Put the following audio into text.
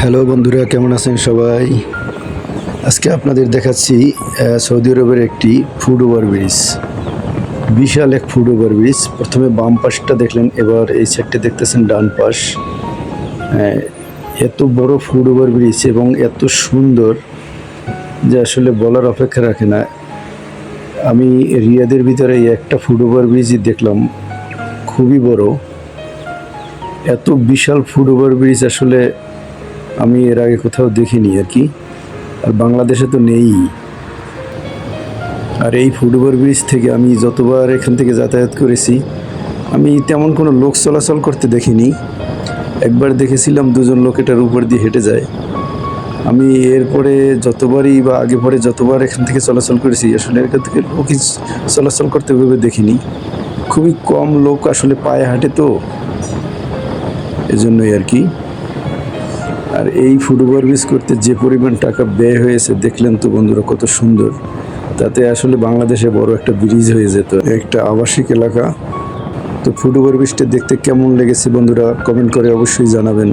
Hello বন্ধুরা, কেমন আছেন সবাই? আজকে আপনাদের দেখাচ্ছি সৌদি আরবের একটি ফুট ওভার ব্রিজ। বিশাল এক ফুট ওভার ব্রিজ। প্রথমে বাম পাশটা দেখলেন, এবার এই সাইডটা দেখতেছেন ডান পাশ। এত বড় ফুট ওভার ব্রিজ এবং এত সুন্দর যে আসলে বলার অপেক্ষা রাখে না। আমি রিয়াদের ভিতরে এই একটা ফুট ওভার ব্রিজই দেখলাম, খুবই বড়। এত বিশাল ফুট ওভার ব্রিজ আসলে আমি এর আগে কোথাও দেখিনি আর কি, আর বাংলাদেশে তো নেই। আর এই ফুট ওভার ব্রিজ থেকে আমি যতবার এখান থেকে যাতায়াত করেছি, আমি তেমন কোনো লোক চলাচল করতে দেখিনি। একবার দেখেছিলাম দুজন লোক এটার উপর দিয়ে হেঁটে যায়। আমি এরপরে যতবারই বা আগে পরে যতবার এখান থেকে চলাচল করেছি, আসলে এখান থেকে লোকই চলাচল করতে ভেবে দেখিনি। খুবই কম লোক আসলে পায়ে হাঁটে, তো এজন্যই আর কি। আর এই ফুট ওভার ব্রিজ করতে যে পরিমাণ টাকা ব্যয় হয়েছে দেখলেন তো বন্ধুরা, কত সুন্দর। তাতে আসলে বাংলাদেশে বড় একটা ব্রিজ হয়ে যেত, একটা আবাসিক এলাকা। তো ফুট ওভার ব্রিজটা দেখতে কেমন লেগেছে বন্ধুরা, কমেন্ট করে অবশ্যই জানাবেন।